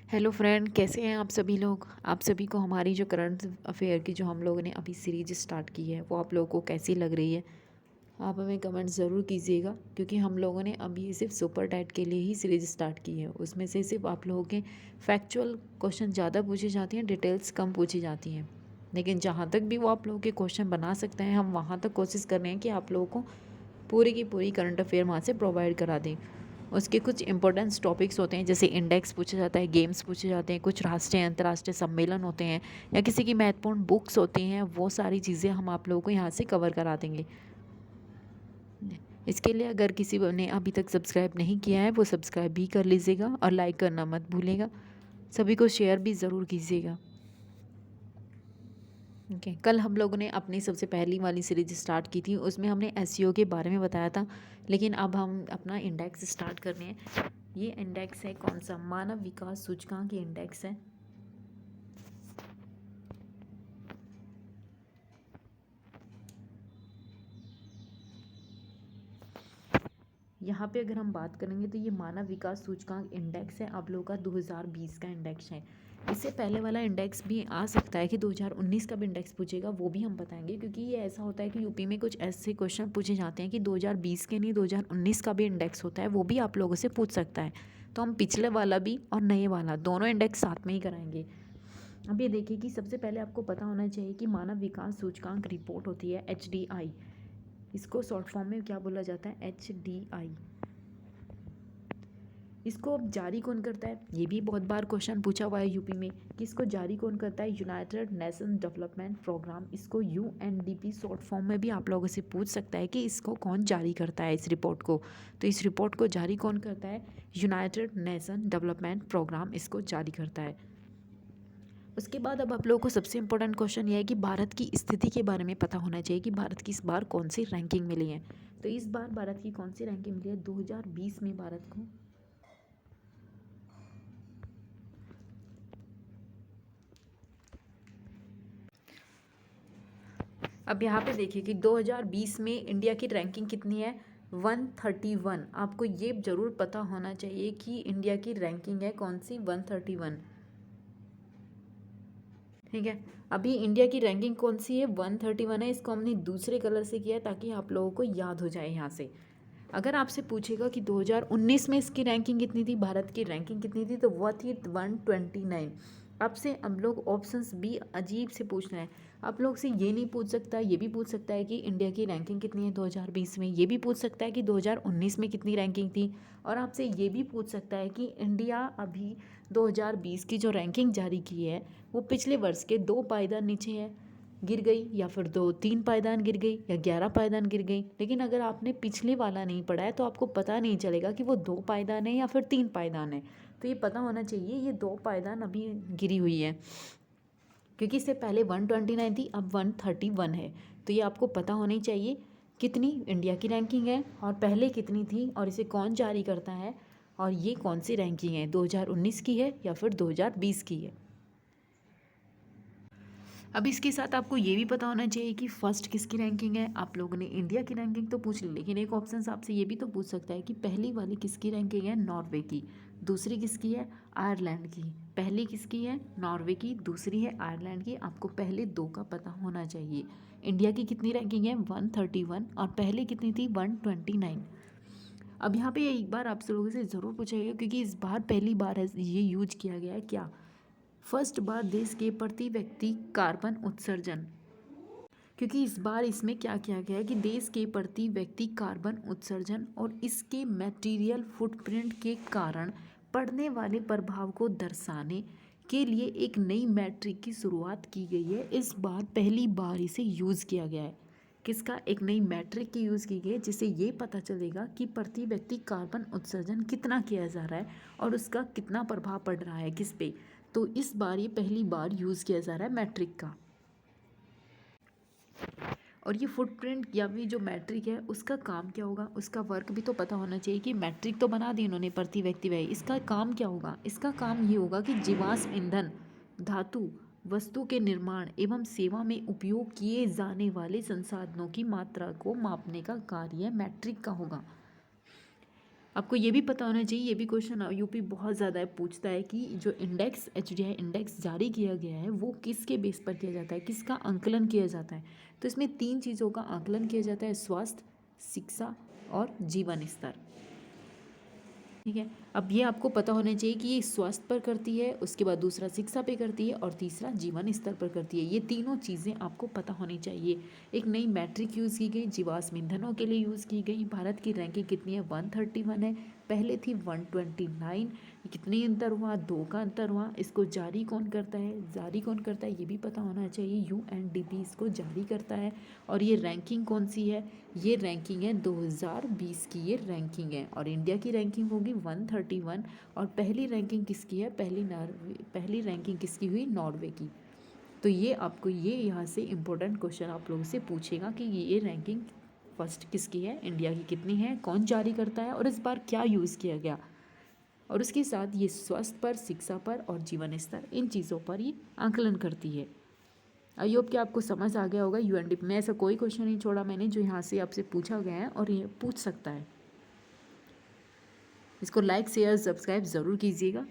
Hello friend, कैसे हैं आप सभी लोग। आप सभी को हमारी जो करंट अफेयर की जो हम लोगों ने अभी सीरीज स्टार्ट की है वो आप लोगों को कैसी लग रही है। आप हमें कमेंट ज़रूर कीजिएगा, क्योंकि हम लोगों ने अभी सिर्फ सुपर टैट के लिए ही सीरीज स्टार्ट की है। उसमें से सिर्फ आप लोगों के फैक्चुअल क्वेश्चन ज़्यादा पूछे जाती हैं, डिटेल्स कम पूछी जाती हैं। लेकिन जहाँ तक भी वो आप लोगों के क्वेश्चन बना सकते हैं, हम वहाँ तक कोशिश कर रहे हैं कि आप लोगों को पूरी की पूरी करंट अफेयर वहाँ से प्रोवाइड करा दें। उसके कुछ इंपॉर्टेंस टॉपिक्स होते हैं, जैसे इंडेक्स पूछा जाता है, गेम्स पूछे जाते हैं, कुछ राष्ट्रीय अंतर्राष्ट्रीय सम्मेलन होते हैं, या किसी की महत्वपूर्ण बुक्स होती हैं। वो सारी चीज़ें हम आप लोगों को यहाँ से कवर करा देंगे। इसके लिए अगर किसी ने अभी तक सब्सक्राइब नहीं किया है वो सब्सक्राइब भी कर लीजिएगा और लाइक करना मत भूलिएगा। सभी को शेयर भी ज़रूर कीजिएगा। ओके, कल हम लोगों ने अपनी सबसे पहली वाली सीरीज स्टार्ट की थी, उसमें हमने एसईओ के बारे में बताया था। लेकिन अब हम अपना इंडेक्स स्टार्ट कर रहे हैं। ये इंडेक्स है कौन सा, मानव विकास सूचकांक इंडेक्स है। यहाँ पे अगर हम बात करेंगे तो ये मानव विकास सूचकांक इंडेक्स है, आप लोगों का 2020 का इंडेक्स है। इससे पहले वाला इंडेक्स भी आ सकता है कि 2019 का भी इंडेक्स पूछेगा, वो भी हम बताएंगे। क्योंकि ये ऐसा होता है कि यूपी में कुछ ऐसे क्वेश्चन पूछे जाते हैं कि 2020 के नहीं 2019 का भी इंडेक्स होता है, वो भी आप लोगों से पूछ सकता है। तो हम पिछले वाला भी और नए वाला दोनों इंडेक्स साथ में ही कराएंगे। अब ये देखिए कि सबसे पहले आपको पता होना चाहिए कि मानव विकास सूचकांक रिपोर्ट होती है HDI। इसको शॉर्ट फॉर्म में क्या बोला जाता है, HDI। इसको अब जारी कौन करता है, ये भी बहुत बार क्वेश्चन पूछा हुआ है यूपी में कि इसको जारी कौन करता है। यूनाइटेड नेशन डेवलपमेंट प्रोग्राम, इसको UNDP शॉर्ट फॉर्म में भी आप लोगों से पूछ सकता है कि इसको कौन जारी करता है, इस रिपोर्ट को। तो इस रिपोर्ट को जारी कौन करता है, यूनाइटेड नेशन डेवलपमेंट प्रोग्राम इसको जारी करता है। उसके बाद अब आप लोगों को सबसे इम्पोर्टेंट क्वेश्चन ये है कि भारत की स्थिति के बारे में पता होना चाहिए कि भारत की इस बार कौन सी रैंकिंग मिली है। तो इस बार भारत की कौन सी रैंकिंग मिली है 2020 में भारत को। अब यहाँ पे देखिए कि 2020 में इंडिया की रैंकिंग कितनी है, 131। आपको ये ज़रूर पता होना चाहिए कि इंडिया की रैंकिंग है कौन सी, 131। ठीक है, अभी इंडिया की रैंकिंग कौन सी है, 131 है। इसको हमने दूसरे कलर से किया ताकि आप लोगों को याद हो जाए यहाँ से। अगर आपसे पूछेगा कि 2019 में इसकी रैंकिंग कितनी थी, भारत की रैंकिंग कितनी थी, तो वह थी 129। आपसे हम लोग ऑप्शंस भी अजीब से पूछना है। आप लोग से ये नहीं पूछ सकता, ये भी पूछ सकता है कि इंडिया की रैंकिंग कितनी है 2020 में, ये भी पूछ सकता है कि 2019 में कितनी रैंकिंग थी। और आपसे ये भी पूछ सकता है कि इंडिया अभी 2020 की जो रैंकिंग जारी की है वो पिछले वर्ष के 2 पायदान नीचे है, गिर गई, या फिर 2-3 पायदान गिर गई, या 11 पायदान गिर गई। लेकिन अगर आपने पिछले वाला नहीं पढ़ा है तो आपको पता नहीं चलेगा कि वो 2 पायदान है या फिर 3 पायदान है। तो ये पता होना चाहिए ये 2 पायदान अभी गिरी हुई है, क्योंकि इससे पहले 129 थी, अब 131 है। तो ये आपको पता होनी चाहिए कितनी इंडिया की रैंकिंग है और पहले कितनी थी और इसे कौन जारी करता है, और ये कौन सी रैंकिंग है, 2019 की है या फिर 2020 की है। अब इसके साथ आपको ये भी पता होना चाहिए कि फर्स्ट किसकी रैंकिंग है। आप लोगों ने इंडिया की रैंकिंग तो पूछ ली, लेकिन एक ऑप्शन आपसे ये भी तो पूछ सकता है कि पहली वाली किसकी रैंकिंग है, नॉर्वे की। दूसरी किसकी है, आयरलैंड की। पहली किसकी है, नॉर्वे की। दूसरी है आयरलैंड की। आपको पहले 2 का पता होना चाहिए। इंडिया की कितनी रैंकिंग है, 131, और पहले कितनी थी, 129। अब यहाँ पे एक बार आप लोगों से ज़रूर पूछेगा, क्योंकि इस बार पहली बार ये यूज किया गया है क्या, फर्स्ट बार देश के प्रति व्यक्ति कार्बन उत्सर्जन। क्योंकि इस बार इसमें क्या किया गया है कि देश के प्रति व्यक्ति कार्बन उत्सर्जन और इसके मटेरियल फुटप्रिंट के कारण पड़ने वाले प्रभाव को दर्शाने के लिए एक नई मैट्रिक की शुरुआत की गई है। इस बार पहली बार इसे यूज़ किया गया है। किसका, एक नई मैट्रिक की यूज़ की गई है, जिससे ये पता चलेगा कि प्रति व्यक्ति कार्बन उत्सर्जन कितना किया जा रहा है और उसका कितना प्रभाव पड़ रहा है किस पे। तो इस बार ये पहली बार यूज़ किया जा रहा है मैट्रिक का। और ये फुटप्रिंट या भी जो मैट्रिक है उसका काम क्या होगा, उसका वर्क भी तो पता होना चाहिए। कि मैट्रिक तो बना दी इन्होंने प्रति व्यक्ति व्यय, इसका काम क्या होगा। इसका काम ये होगा कि जीवाश्म ईंधन, धातु, वस्तु के निर्माण एवं सेवा में उपयोग किए जाने वाले संसाधनों की मात्रा को मापने का कार्य मैट्रिक का होगा। आपको ये भी पता होना चाहिए, ये भी क्वेश्चन यूपी बहुत ज़्यादा पूछता है कि जो इंडेक्स एचडीआई इंडेक्स जारी किया गया है वो किसके बेस पर किया जाता है, किसका आंकलन किया जाता है। तो इसमें 3 चीज़ों का आंकलन किया जाता है, स्वास्थ्य, शिक्षा और जीवन स्तर। ठीक है, अब ये आपको पता होना चाहिए कि ये स्वास्थ्य पर करती है, उसके बाद दूसरा शिक्षा पे करती है और तीसरा जीवन स्तर पर करती है। ये तीनों चीज़ें आपको पता होनी चाहिए। एक नई मैट्रिक यूज़ की गई, जीवाश्म ईंधनों के लिए यूज़ की गई। भारत की रैंकिंग कितनी है, 131 है, पहले थी 129। कितने अंतर हुआ, 2 का अंतर हुआ। इसको जारी कौन करता है, जारी कौन करता है ये भी पता होना चाहिए। यूएनडीपी इसको जारी करता है। और ये रैंकिंग कौन सी है, ये रैंकिंग है 2020 की, ये रैंकिंग है और इंडिया की रैंकिंग होगी 131। और पहली रैंकिंग किसकी है, पहली रैंकिंग किसकी हुई, नॉर्वे की। तो ये आपको ये यहाँ से इम्पोर्टेंट क्वेश्चन आप लोगों से पूछेगा कि ये रैंकिंग फर्स्ट किसकी है, इंडिया की कितनी है, कौन जारी करता है और इस बार क्या यूज़ किया गया। और उसके साथ ये स्वास्थ्य पर, शिक्षा पर और जीवन स्तर, इन चीज़ों पर ये आंकलन करती है। आई होप कि आपको समझ आ गया होगा। यूएनडीपी में ऐसा कोई क्वेश्चन नहीं छोड़ा मैंने जो यहाँ से आपसे पूछा गया है और ये पूछ सकता है। इसको लाइक शेयर सब्सक्राइब ज़रूर कीजिएगा।